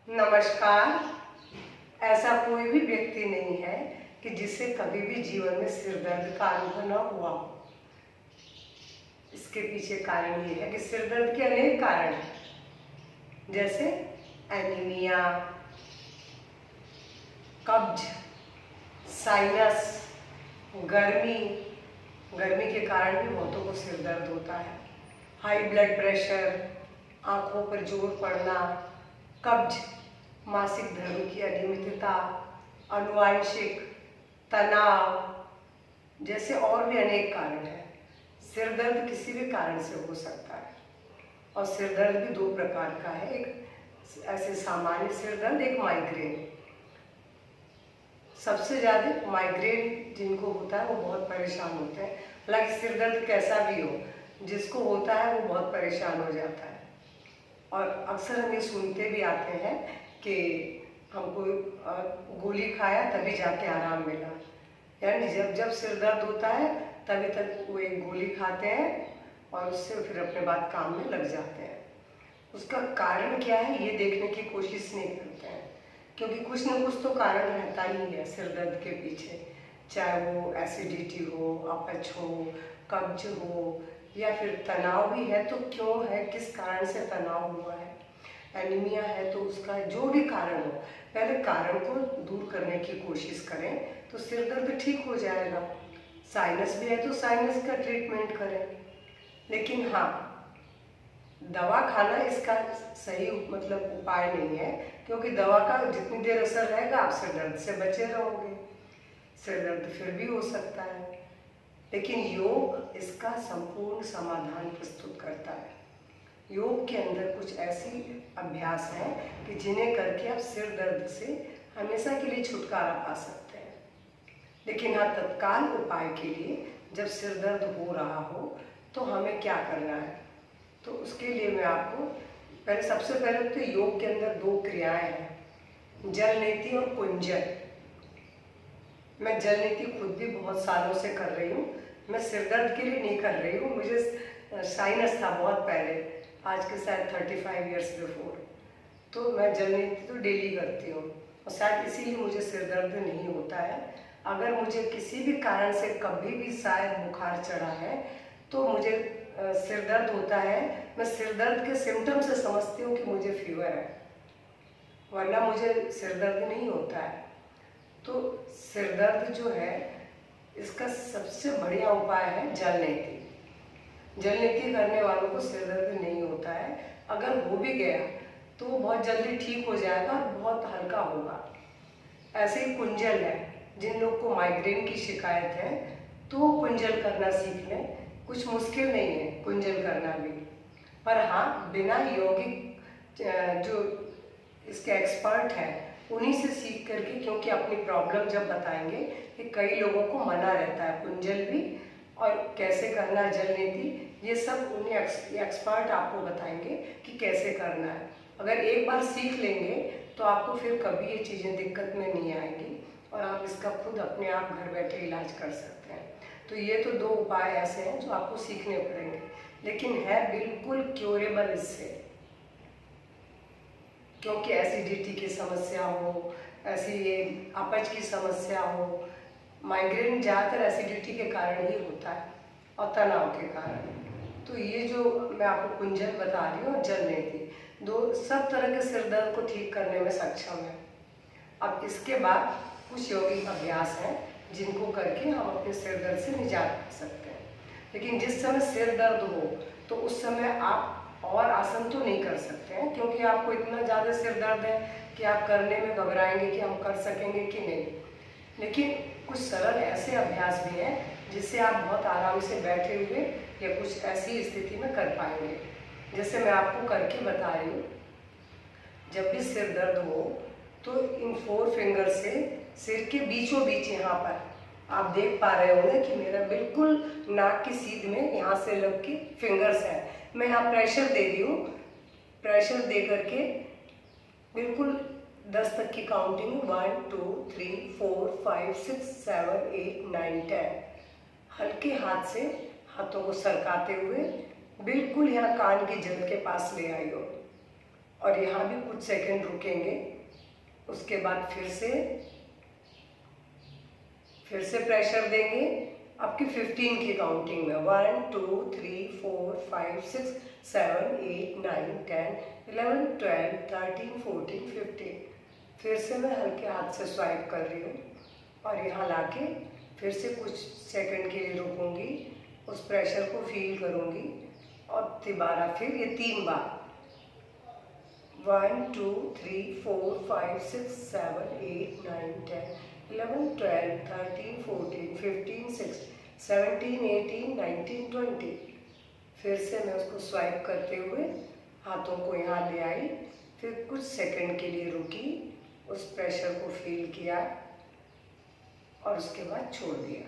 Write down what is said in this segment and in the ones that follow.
नमस्कार। ऐसा कोई भी व्यक्ति नहीं है कि जिसे कभी भी जीवन में सिर दर्द का अनुभव न हुआ हो। इसके पीछे कारण ये है कि सिर दर्द के अनेक कारण हैं, जैसे एनीमिया, कब्ज, साइनस, गर्मी। गर्मी के कारण भी बहुतों को सिर दर्द होता है। हाई ब्लड प्रेशर, आँखों पर जोर पड़ना, कब्ज, मासिक धर्म की अनियमितता, आनुवंशिक, तनाव जैसे और भी अनेक कारण हैं। सिर दर्द किसी भी कारण से हो सकता है और सिर दर्द भी दो प्रकार का है, एक ऐसे सामान्य सिर दर्द, एक माइग्रेन। सबसे ज़्यादा माइग्रेन जिनको होता है वो बहुत परेशान होते हैं। हालांकि सिर दर्द कैसा भी हो, जिसको होता है वो बहुत परेशान हो जाता है। और अक्सर हम ये सुनते भी आते हैं कि हमको गोली खाया तभी जाके आराम मिला, यानी जब जब सिर दर्द होता है तभी तक वो एक गोली खाते हैं और उससे फिर अपने बाद काम में लग जाते हैं। उसका कारण क्या है ये देखने की कोशिश नहीं करते हैं, क्योंकि कुछ न कुछ तो कारण रहता ही है सिर दर्द के पीछे, चाहे वो एसिडिटी हो, अपच हो, कब्ज हो, या फिर तनाव भी है तो क्यों है, किस कारण से तनाव हुआ है, एनीमिया है तो उसका जो भी कारण हो, पहले कारण को दूर करने की कोशिश करें तो सिर दर्द ठीक हो जाएगा। साइनस भी है तो साइनस का ट्रीटमेंट करें, लेकिन हाँ, दवा खाना इसका सही उपाय नहीं है, क्योंकि दवा का जितनी देर असर रहेगा आप सिर दर्द से बचे रहोगे, सिर दर्द फिर भी हो सकता है। लेकिन योग इसका संपूर्ण समाधान प्रस्तुत करता है। योग के अंदर कुछ ऐसी अभ्यास हैं कि जिन्हें करके आप सिर दर्द से हमेशा के लिए छुटकारा पा सकते हैं। लेकिन हाँ, तत्काल उपाय के लिए जब सिर दर्द हो रहा हो तो हमें क्या करना है, तो उसके लिए मैं आपको सबसे पहले तो योग के अंदर दो क्रियाएं हैं, जल नीति और कुंजन। मैं जल नीति खुद भी बहुत सालों से कर रही हूँ। मैं सिर दर्द के लिए नहीं कर रही हूँ, मुझे साइनस था बहुत पहले, आज के शायद 35 ईयर्स बिफोर। तो मैं जल नीति तो डेली करती हूँ और शायद इसीलिए मुझे सिर दर्द नहीं होता है। अगर मुझे किसी भी कारण से कभी भी शायद बुखार चढ़ा है तो मुझे सिर दर्द होता है, मैं सिर दर्द के सिम्टम से समझती हूँ कि मुझे फीवर है, वरना मुझे सिर दर्द नहीं होता है। तो सिर दर्द जो है इसका सबसे बढ़िया उपाय है जल नीति। जल नीति करने वालों को सिर दर्द नहीं होता है, अगर हो भी गया तो वो बहुत जल्दी ठीक हो जाएगा और बहुत हल्का होगा। ऐसे ही कुंजल है, जिन लोग को माइग्रेन की शिकायत है तो वो कुंजल करना सीख लें, कुछ मुश्किल नहीं है कुंजल करना भी। पर हाँ, बिना यौगिक जो इसके एक्सपर्ट हैं उन्हीं से सीख करके, क्योंकि अपनी प्रॉब्लम जब बताएंगे कि कई लोगों को मना रहता है कुंजल भी और कैसे करना जल नीति, ये सब उन्हीं एक्सपर्ट आपको बताएंगे कि कैसे करना है। अगर एक बार सीख लेंगे तो आपको फिर कभी ये चीज़ें दिक्कत में नहीं आएंगी और आप इसका खुद अपने आप घर बैठे इलाज कर सकते हैं। तो ये तो दो उपाय ऐसे हैं जो आपको सीखने पड़ेंगे, लेकिन है बिल्कुल क्योरेबल इससे, क्योंकि एसिडिटी की समस्या हो, ऐसी ये अपच की समस्या हो, माइग्रेन ज़्यादातर एसिडिटी के कारण ही होता है और तनाव के कारण। तो ये जो मैं आपको कुंजल बता रही हूँ, जल नीति, दो सब तरह के सिर दर्द को ठीक करने में सक्षम है। अब इसके बाद कुछ यौगिक अभ्यास हैं जिनको करके हम अपने सिर दर्द से निजात पा सकते हैं। लेकिन जिस समय सिर दर्द हो तो उस समय आप और आसन तो नहीं कर सकते हैं, क्योंकि आपको इतना ज़्यादा सिर दर्द है कि आप करने में घबराएंगे कि हम कर सकेंगे कि नहीं। लेकिन कुछ सरल ऐसे अभ्यास भी हैं जिससे आप बहुत आराम से बैठे हुए या कुछ ऐसी स्थिति में कर पाएंगे। जैसे मैं आपको करके बता रही हूँ, जब भी सिर दर्द हो तो इन 4 फिंगर से सिर के बीचों बीच यहाँ पर आप देख पा रहे होंगे कि मेरा बिल्कुल नाक की सीध में यहाँ से लग के फिंगर्स हैं। मैं यहाँ प्रेशर दे रही हूँ, प्रेशर दे करके बिल्कुल 10 तक की काउंटिंग, 1 2 3 4 5 6 7 8 9 10। हल्के हाथ से हाथों को सरकाते हुए बिल्कुल यहाँ कान की जड़ के पास ले आई हो और यहाँ भी कुछ सेकंड रुकेंगे। उसके बाद फिर से प्रेशर देंगे आपकी 15 की काउंटिंग में। 1 2 3 4 5 6 7 8 9 10 11 12 13 14 15। फिर से मैं हल्के हाथ से स्वाइप कर रही हूँ और यहाँ लाके फिर से कुछ सेकंड के लिए रुकूंगी, उस प्रेशर को फील करूँगी और दोबारा फिर ये 3 बार 1 2 3 4 5 6 7 8 9 10 11 12 13 14 15 16 17 18 19 20। फिर से मैं उसको स्वाइप करते हुए हाथों को यहाँ ले आई, फिर कुछ सेकंड के लिए रुकी, उस प्रेशर को फील किया और उसके बाद छोड़ दिया।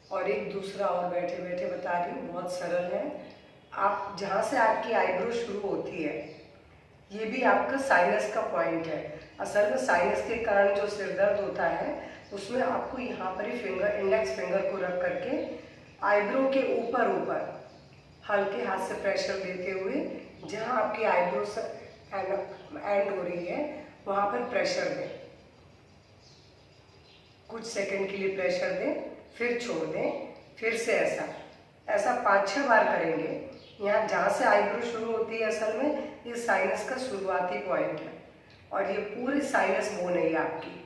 और एक दूसरा और बैठे बैठे बता रही हूँ, बहुत सरल है। आप जहाँ से आपकी आईब्रो शुरू होती है ये भी आपका साइनस का पॉइंट है। असल में साइनस के कारण जो सिर दर्द होता है उसमें आपको यहाँ पर ही इंडेक्स फिंगर को रख करके आईब्रो के ऊपर हल्के हाथ से प्रेशर देते हुए जहाँ आपकी आईब्रो एंड हो रही है वहाँ पर प्रेशर दें। कुछ सेकंड के लिए प्रेशर दें, फिर छोड़ दें, फिर से ऐसा 5-6 बार करेंगे। यहाँ जहाँ से आईब्रो शुरू होती है असल में ये साइनस का शुरुआती पॉइंट है और ये पूरी साइनस बोन है आपकी।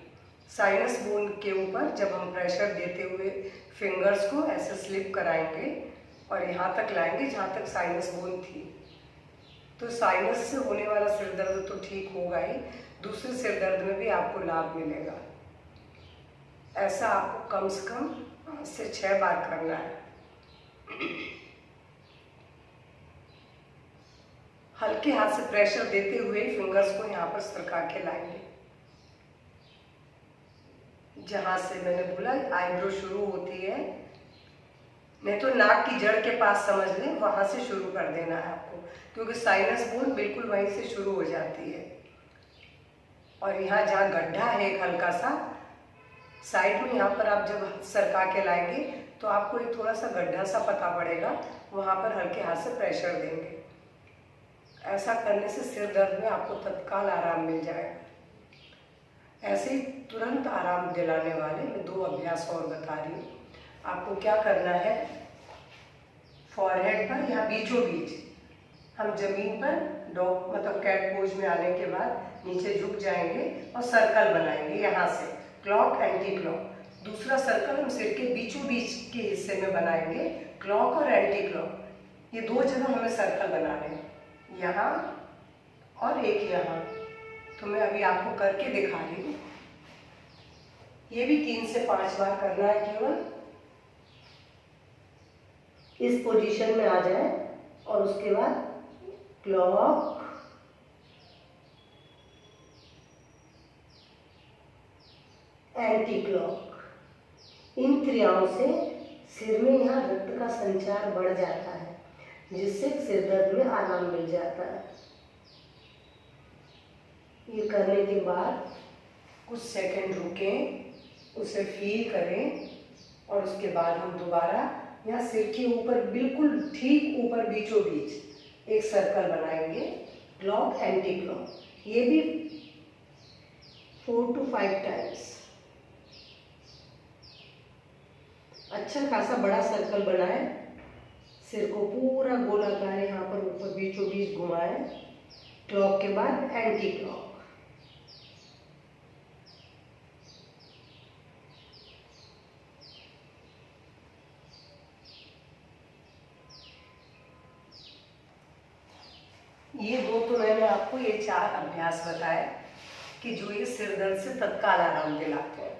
साइनस बोन के ऊपर जब हम प्रेशर देते हुए फिंगर्स को ऐसे स्लिप कराएंगे और यहाँ तक लाएंगे जहाँ तक साइनस बोन थी, तो साइनस से होने वाला सिर दर्द तो ठीक होगा ही, दूसरे सिर दर्द में भी आपको लाभ मिलेगा। ऐसा आपको कम से कम 5 से 6 बार करना है। हल्के हाथ से प्रेशर देते हुए फिंगर्स को यहाँ पर सरका के लाएंगे। जहाँ से मैंने बोला आईब्रो शुरू होती है, नहीं तो नाक की जड़ के पास समझ लें, वहाँ से शुरू कर देना है आपको, क्योंकि साइनस बोन बिल्कुल वहीं से शुरू हो जाती है। और यहाँ जहाँ गड्ढा है एक हल्का सा साइड में, यहाँ पर आप जब सरका के लाएंगे तो आपको एक थोड़ा सा गड्ढा सा पता पड़ेगा, वहाँ पर हल्के हाथ से प्रेशर देंगे। ऐसा करने से सिर दर्द में आपको तत्काल आराम मिल जाएगा। ऐसे ही तुरंत आराम दिलाने वाले मैं 2 अभ्यास और बता रही हूँ। आपको क्या करना है, फॉरहेड पर या बीचों बीच हम जमीन पर डॉग मतलब कैट पोज में आने के बाद नीचे झुक जाएंगे और सर्कल बनाएंगे। यहाँ से क्लॉक एंटी क्लॉक, दूसरा सर्कल हम सिर के बीचों बीच के हिस्से में बनाएंगे, क्लॉक और एंटी क्लॉक। ये 2 जगह हमें सर्कल बनाने हैं, यहाँ और एक यहाँ। तो मैं अभी आपको करके दिखा रही हूँ। ये भी 3 से 5 बार करना है, केवल इस पोजीशन में आ जाए और उसके बाद क्लॉक एंटी क्लॉक। इन क्रियाओं से सिर में यहाँ रक्त का संचार बढ़ जाता है, जिससे सिर दर्द में आराम मिल जाता है। ये करने के बाद कुछ सेकंड रुकें, उसे फील करें और उसके बाद हम दोबारा यहाँ सिर के ऊपर बिल्कुल ठीक ऊपर बीचों बीच एक सर्कल बनाएंगे, क्लॉक एंटी क्लॉक। ये भी 4 to 5 टाइम्स। अच्छा खासा बड़ा सर्कल बनाए, सिर को पूरा गोलाकार यहाँ पर ऊपर बीचों बीच घुमाए, क्लॉक के बाद एंटी क्लॉक। ये 2 तो मैंने आपको ये 4 अभ्यास बताए कि जो ये सिर दर्द से तत्काल आराम दिलाते हैं।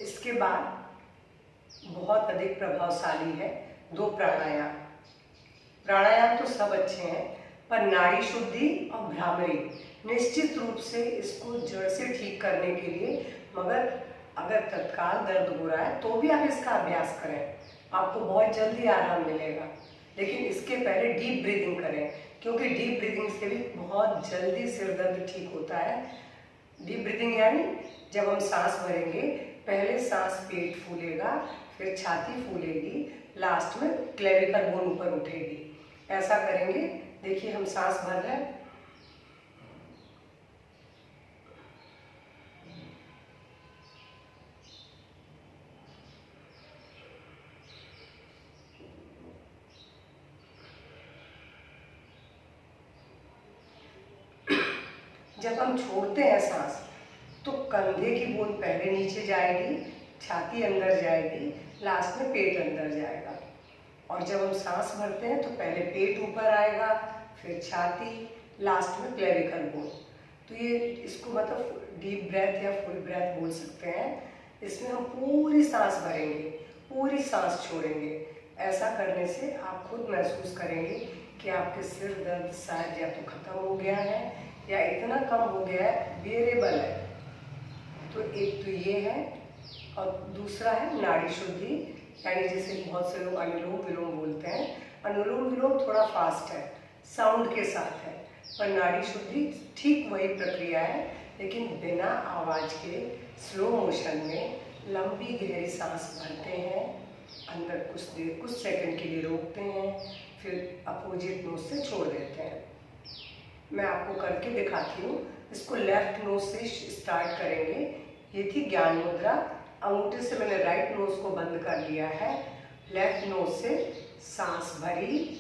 इसके बाद बहुत अधिक प्रभावशाली है 2 प्राणायाम। प्राणायाम तो सब अच्छे हैं, पर नाड़ी शुद्धि और भ्रामरी निश्चित रूप से इसको जड़ से ठीक करने के लिए, मगर अगर तत्काल दर्द हो रहा है तो भी आप इसका अभ्यास करें, आपको बहुत जल्दी आराम मिलेगा। लेकिन इसके पहले डीप ब्रीदिंग करें, क्योंकि डीप ब्रीदिंग से भी बहुत जल्दी सिर दर्द ठीक होता है। डीप ब्रीदिंग यानी जब हम सांस भरेंगे, पहले सांस पेट फूलेगा, फिर छाती फूलेगी, लास्ट में क्लेविकल बोन ऊपर उठेगी। ऐसा करेंगे देखिए हम सांस भर रहे हैं, जब हम छोड़ते हैं सांस तो कंधे की बूंद पहले नीचे जाएगी, छाती अंदर जाएगी, लास्ट में पेट अंदर जाएगा। और जब हम सांस भरते हैं तो पहले पेट ऊपर आएगा, फिर छाती, लास्ट में क्लेविकल बोन। तो ये इसको मतलब डीप ब्रेथ या फुल ब्रेथ बोल सकते हैं। इसमें हम पूरी सांस भरेंगे, पूरी सांस छोड़ेंगे। ऐसा करने से आप खुद महसूस करेंगे कि आपके सिर दर्द शायद या तो खत्म हो गया है या इतना कम हो गया है, बेरेबल है। तो एक तो ये है, और दूसरा है नाड़ी शुद्धि, यानी जिसे बहुत से लोग अनुलोम विलोम बोलते हैं। अनुलोम विलोम थोड़ा फास्ट है, साउंड के साथ है, पर नाड़ी शुद्धि ठीक वही प्रक्रिया है, लेकिन बिना आवाज़ के स्लो मोशन में लंबी गहरी सांस भरते हैं, अंदर कुछ देर कुछ सेकंड के लिए रोकते हैं, फिर अपोजिट नोज से छोड़ देते हैं। मैं आपको करके दिखाती हूँ। इसको लेफ्ट नोज से स्टार्ट करेंगे। ये थी ज्ञान मुद्रा। अंगूठे से मैंने राइट नोज को बंद कर लिया है। लेफ्ट नोज से सांस भरी,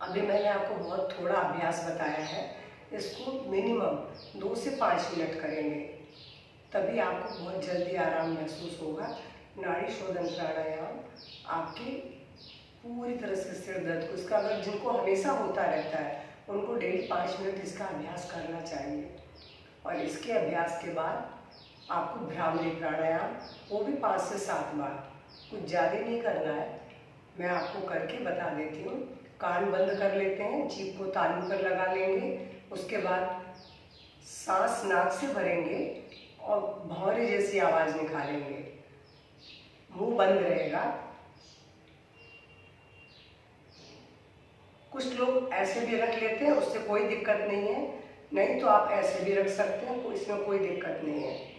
अभी मैंने आपको बहुत थोड़ा अभ्यास बताया है। इसको मिनिमम 2 से 5 मिनट करेंगे, तभी आपको बहुत जल्दी आराम महसूस होगा। नाड़ी शोधन प्राणायाम आपकी पूरी तरह से सिर दर्द को, इसका अगर जिनको हमेशा होता रहता है उनको डेली 5 मिनट इसका अभ्यास करना चाहिए। और इसके अभ्यास के बाद आपको भ्रामरी प्राणायाम, वो भी 5 से 7 बार, कुछ ज़्यादा नहीं करना है। मैं आपको करके बता देती हूँ। कान बंद कर लेते हैं, जीभ को तालू पर लगा लेंगे, उसके बाद सांस नाक से भरेंगे और भौरे जैसी आवाज़ निकालेंगे। मुंह बंद रहेगा। कुछ लोग ऐसे भी रख लेते हैं, उससे कोई दिक्कत नहीं है, नहीं तो आप ऐसे भी रख सकते हैं, इसमें कोई दिक्कत नहीं है।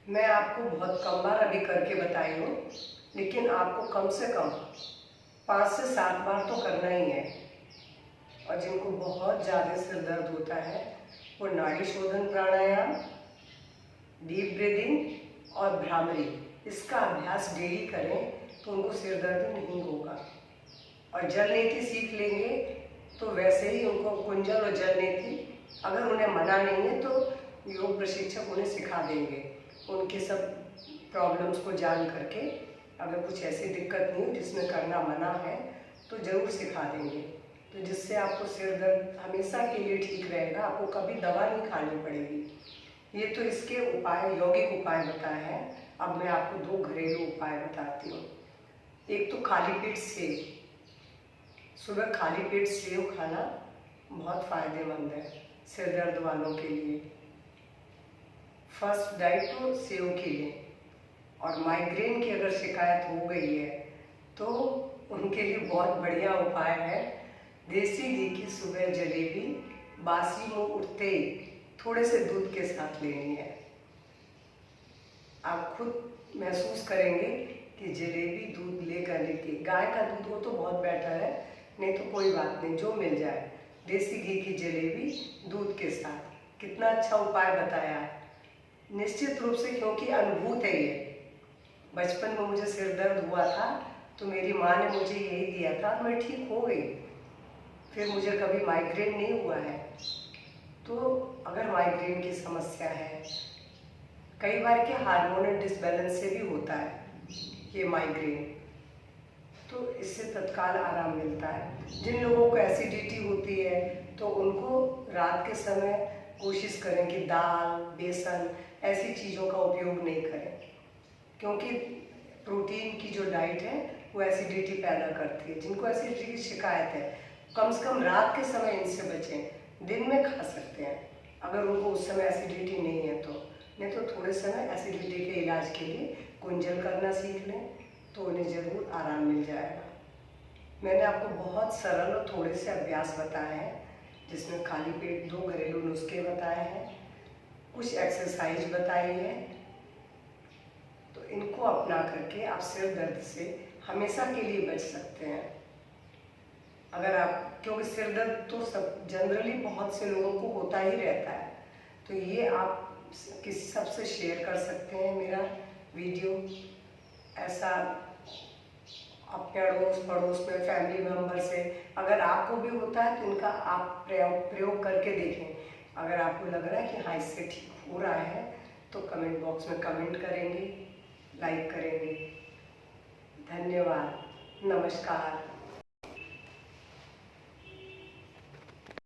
मैं आपको बहुत कम बार अभी करके बताई हूँ, लेकिन आपको कम से कम 5 से 7 बार तो करना ही है। और जिनको बहुत ज़्यादा सिर दर्द होता है वो नाड़ी शोधन प्राणायाम, डीप ब्रीदिंग और भ्रामरी, इसका अभ्यास डेली करें तो उनको सिर दर्द नहीं होगा। और जल नीति सीख लेंगे तो वैसे ही उनको कुंजल और जल नीति, अगर उन्हें मना नहीं है तो योग प्रशिक्षक उन्हें सिखा देंगे। उनके सब प्रॉब्लम्स को जान करके, अगर कुछ ऐसी दिक्कत नहीं हो जिसमें करना मना है तो ज़रूर सिखा देंगे। तो जिससे आपको सिर दर्द हमेशा के लिए ठीक रहेगा, आपको कभी दवा नहीं खानी पड़ेगी। ये तो इसके उपाय, यौगिक उपाय बताए हैं। अब मैं आपको 2 घरेलू उपाय बताती हूँ। एक तो खाली पेट सेव। सुबह खाली पेट सेव खाना बहुत फ़ायदेमंद है सिर दर्द वालों के लिए। फर्स्ट डाइट तो सेव के लिए। और माइग्रेन की अगर शिकायत हो गई है तो उनके लिए बहुत बढ़िया उपाय है देसी घी की सुबह जलेबी, बासी मुँह उठते ही थोड़े से दूध के साथ लेनी है। आप खुद महसूस करेंगे कि जलेबी दूध लेकर लेके, गाय का दूध हो तो बहुत बेटर है, नहीं तो कोई बात नहीं, जो मिल जाए। देसी घी की जलेबी दूध के साथ, कितना अच्छा उपाय बताया है। निश्चित रूप से, क्योंकि अनुभूत है ये। बचपन में मुझे सिर दर्द हुआ था तो मेरी माँ ने मुझे यही दिया था, मैं ठीक हो गई। फिर मुझे कभी माइग्रेन नहीं हुआ है। तो अगर माइग्रेन की समस्या है, कई बार के हार्मोनल डिसबैलेंस से भी होता है ये माइग्रेन, तो इससे तत्काल आराम मिलता है। जिन लोगों को एसिडिटी होती है तो उनको रात के समय कोशिश करें कि दाल, बेसन ऐसी चीज़ों का उपयोग नहीं करें, क्योंकि प्रोटीन की जो डाइट है वो एसिडिटी पैदा करती है। जिनको एसिडिटी की शिकायत है, कम से कम रात के समय इनसे बचें। दिन में खा सकते हैं अगर उनको उस समय एसिडिटी नहीं है तो, नहीं तो थोड़े समय एसिडिटी के इलाज के लिए गुंजन करना सीख लें तो उन्हें ज़रूर आराम मिल जाएगा। मैंने आपको बहुत सरल और थोड़े से अभ्यास बताए हैं, जिसमें खाली पेट 2 घरेलू नुस्खे बताए हैं, कुछ एक्सरसाइज बताई है। तो इनको अपना करके आप सिर दर्द से हमेशा के लिए बच सकते हैं। अगर आप, क्योंकि सिर दर्द तो सब जनरली बहुत से लोगों को होता ही रहता है, तो ये आप किसी सबसे शेयर कर सकते हैं मेरा वीडियो। ऐसा अपने अड़ोस पड़ोस में, फैमिली मेम्बर से अगर आपको भी होता है तो इनका आप प्रयोग करके देखें। अगर आपको लग रहा है कि हाँ इससे ठीक हो रहा है तो कमेंट बॉक्स में कमेंट करेंगे, लाइक करेंगे। धन्यवाद, नमस्कार।